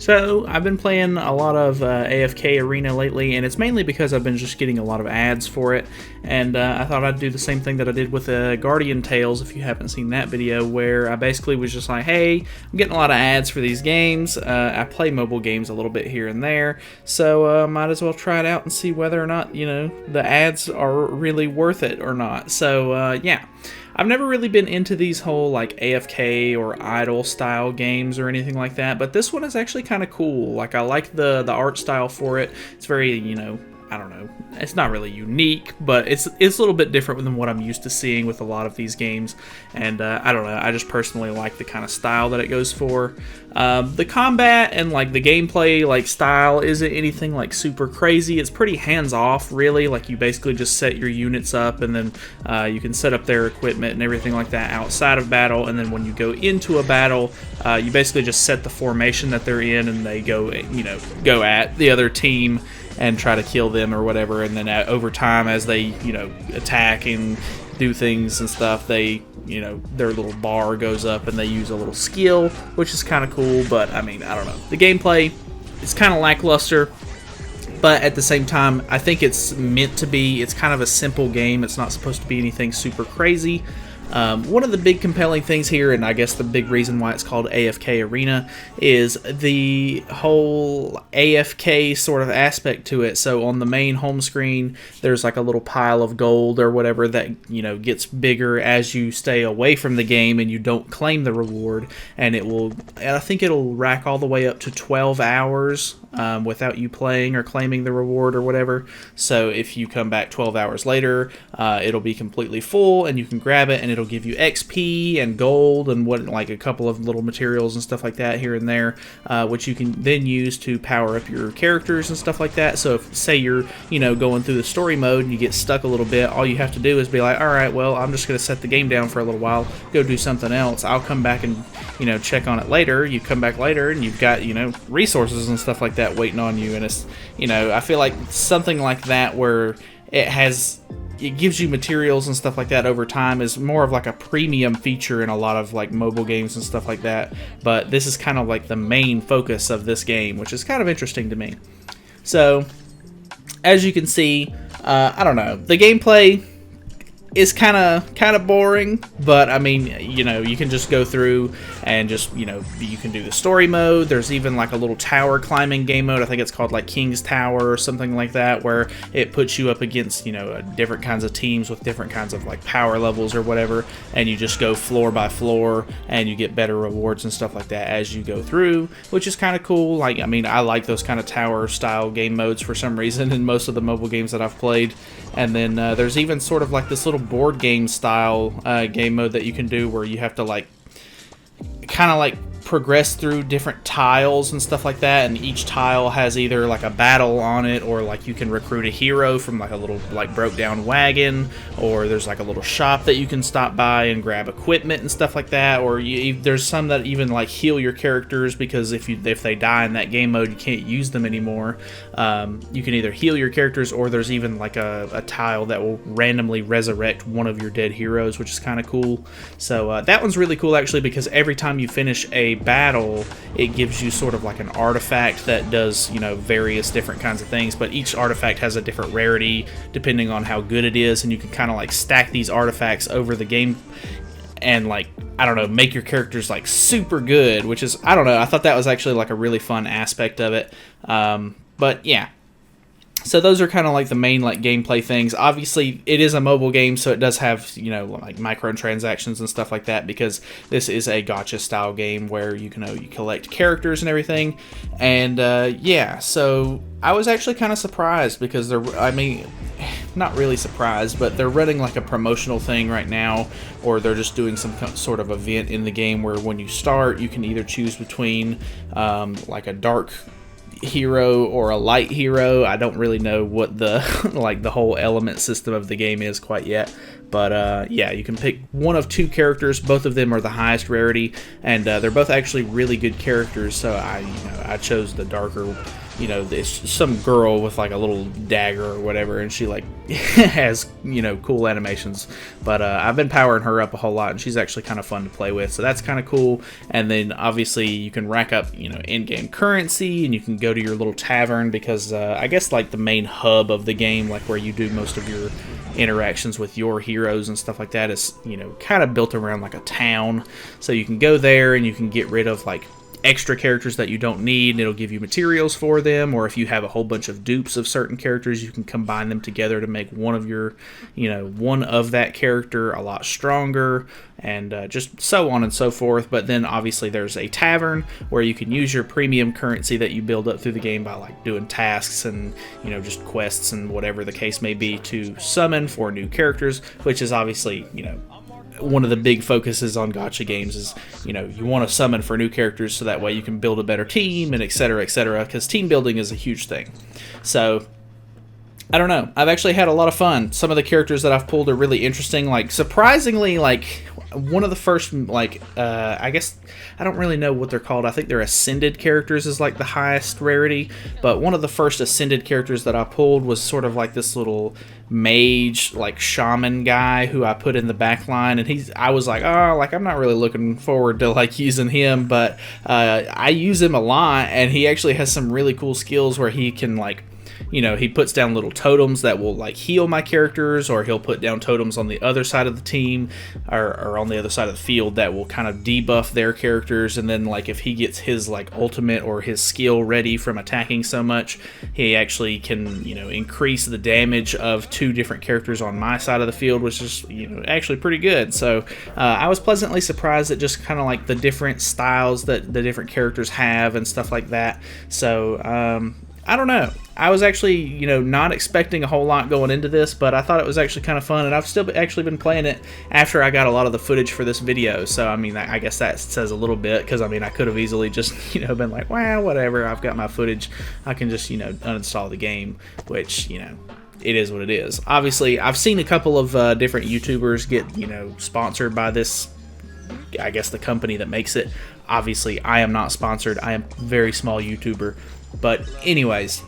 So, I've been playing a lot of AFK Arena lately, and it's mainly because I've been just getting a lot of ads for it, and I thought I'd do the same thing that I did with Guardian Tales, if you haven't seen that video, where I basically was just like, hey, I'm getting a lot of ads for these games. I play mobile games a little bit here and there, so might as well try it out and see whether or not, the ads are really worth it or not. So, yeah. I've never really been into these whole like AFK or idle style games or anything like that, but this one is actually kind of cool. Like, I like the art style for it. It's very, I don't know, it's not really unique, but it's a little bit different than what I'm used to seeing with a lot of these games, and I don't know, I just personally like the kind of style that it goes for. The combat and like the gameplay like style isn't anything like super crazy. It's pretty hands-off, really. Like, you basically just set your units up, and then you can set up their equipment and everything like that outside of battle, and then when you go into a battle, you basically just set the formation that they're in, and they go at the other team and try to kill them or whatever, and then over time, as they attack and do things and stuff, they their little bar goes up and they use a little skill, which is kind of cool. But I mean, I don't know, the gameplay is kind of lackluster, but at the same time, I think it's meant to be. It's kind of a simple game. It's not supposed to be anything super crazy. One of the big compelling things here, and I guess the big reason why it's called AFK Arena, is the whole AFK sort of aspect to it. So on the main home screen, there's like a little pile of gold or whatever that gets bigger as you stay away from the game and you don't claim the reward, and I think it'll rack all the way up to 12 hours without you playing or claiming the reward or whatever. So if you come back 12 hours later, it'll be completely full, and you can grab it, and it'll give you XP and gold and like a couple of little materials and stuff like that here and there, which you can then use to power up your characters and stuff like that. So if, say, you're going through the story mode and you get stuck a little bit, all you have to do is be like, all right, well, I'm just going to set the game down for a little while, go do something else. I'll come back and check on it later. You come back later and you've got resources and stuff like that waiting on you, and it's I feel like something like that where it gives you materials and stuff like that over time is more of like a premium feature in a lot of like mobile games and stuff like that. But this is kind of like the main focus of this game, which is kind of interesting to me. So as you can see, I don't know, the gameplay is kind of boring, but I mean, you can just go through and just, you can do the story mode. There's even like a little tower climbing game mode. I think it's called like King's Tower or something like that, where it puts you up against, different kinds of teams with different kinds of like power levels or whatever, and you just go floor by floor, and you get better rewards and stuff like that as you go through, which is kind of cool. Like, I mean, I like those kind of tower style game modes for some reason in most of the mobile games that I've played. And then there's even sort of like this little board game style game mode that you can do, where you have to like kind of like progress through different tiles and stuff like that, and each tile has either like a battle on it, or like you can recruit a hero from like a little like broke down wagon, or there's like a little shop that you can stop by and grab equipment and stuff like that, or there's some that even like heal your characters, because if they die in that game mode, you can't use them anymore. You can either heal your characters, or there's even like a tile that will randomly resurrect one of your dead heroes, which is kind of cool. So that one's really cool actually, because every time you finish a battle, it gives you sort of like an artifact that does various different kinds of things, but each artifact has a different rarity depending on how good it is, and you can kind of like stack these artifacts over the game and like, I don't know, make your characters like super good, which is, I don't know, I thought that was actually like a really fun aspect of it. But yeah, so those are kind of like the main like gameplay things. Obviously, it is a mobile game, so it does have like microtransactions and stuff like that, because this is a Gacha style game where you collect characters and everything. And yeah, so I was actually kind of surprised, because not really surprised, but they're running like a promotional thing right now, or they're just doing some sort of event in the game where when you start, you can either choose between like a dark hero or a light hero. I don't really know what the like the whole element system of the game is quite yet, but yeah, you can pick one of two characters. Both of them are the highest rarity, and they're both actually really good characters, so I chose the darker you know, it's some girl with like a little dagger or whatever, and she like has, you know, cool animations. But I've been powering her up a whole lot, and she's actually kind of fun to play with, so that's kind of cool. And then obviously you can rack up, you know, in-game currency, and you can go to your little tavern, because I guess like the main hub of the game, like where you do most of your interactions with your heroes and stuff like that, is, you know, kind of built around like a town. So you can go there and you can get rid of like extra characters that you don't need, and it'll give you materials for them. Or if you have a whole bunch of dupes of certain characters, you can combine them together to make one of your, you know, one of that character a lot stronger, and just so on and so forth. But then obviously there's a tavern where you can use your premium currency that you build up through the game by like doing tasks and, you know, just quests and whatever the case may be, to summon for new characters, which is obviously, you know, one of the big focuses on gacha games is, you know, you want to summon for new characters so that way you can build a better team, and etc, because team building is a huge thing. So I don't know, I've actually had a lot of fun. Some of the characters that I've pulled are really interesting. Like, surprisingly, like one of the first, like I guess I don't really know what they're called. I think they're ascended characters is like the highest rarity, but one of the first ascended characters that I pulled was sort of like this little mage, like shaman guy who I put in the back line, and I was like, oh, like I'm not really looking forward to like using him, but I use him a lot, and he actually has some really cool skills where he can, like, you know, he puts down little totems that will like heal my characters, or he'll put down totems on the other side of the team, or on the other side of the field, that will kind of debuff their characters. And then like if he gets his like ultimate or his skill ready from attacking so much, he actually can, you know, increase the damage of 2 different characters on my side of the field, which is, you know, actually pretty good. So I was pleasantly surprised at just kind of like the different styles that the different characters have and stuff like that. So I don't know. I was actually, you know, not expecting a whole lot going into this, but I thought it was actually kind of fun, and I've still actually been playing it after I got a lot of the footage for this video. So, I mean, I guess that says a little bit, because, I mean, I could have easily just, you know, been like, well, whatever, I've got my footage, I can just, you know, uninstall the game, which, you know, it is what it is. Obviously, I've seen a couple of different YouTubers get, you know, sponsored by this, I guess, the company that makes it. Obviously, I am not sponsored. I am a very small YouTuber. But anyways,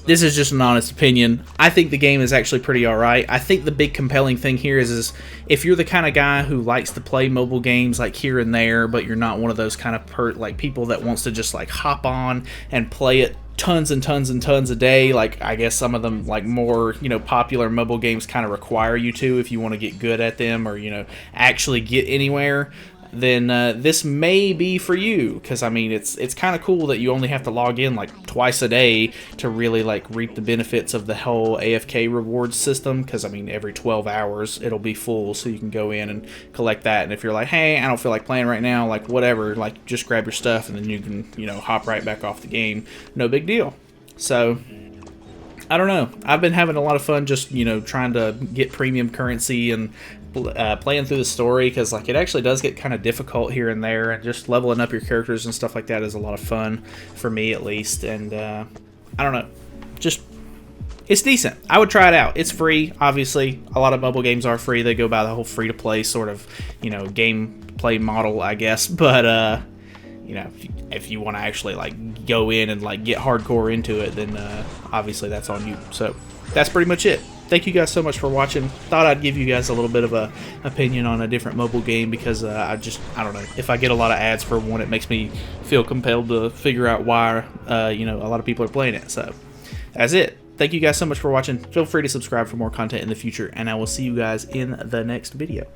this is just an honest opinion. I think the game is actually pretty alright. I think the big compelling thing here is if you're the kind of guy who likes to play mobile games like here and there, but you're not one of those kind of like people that wants to just like hop on and play it tons and tons and tons a day, like I guess some of them, like more, you know, popular mobile games kind of require you to, if you want to get good at them, or, you know, actually get anywhere, then this may be for you. Because, I mean, it's kind of cool that you only have to log in like twice a day to really like reap the benefits of the whole AFK rewards system. Because, I mean, every 12 hours it'll be full, so you can go in and collect that. And if you're like, hey, I don't feel like playing right now, like whatever, like just grab your stuff and then you can, you know, hop right back off the game. No big deal. So I don't know. I've been having a lot of fun just, you know, trying to get premium currency and playing through the story, because like it actually does get kind of difficult here and there, and just leveling up your characters and stuff like that is a lot of fun for me, at least. And I don't know, just it's decent. I would try it out. It's free, obviously. A lot of mobile games are free. They go by the whole free-to-play sort of, you know, gameplay model, I guess. But you know, if you want to actually like go in and like get hardcore into it, then obviously that's on you. So that's pretty much it. Thank you guys so much for watching. Thought I'd give you guys a little bit of a opinion on a different mobile game, because I don't know, if I get a lot of ads for one, it makes me feel compelled to figure out why you know, a lot of people are playing it. So that's it. Thank you guys so much for watching. Feel free to subscribe for more content in the future, and I will see you guys in the next video.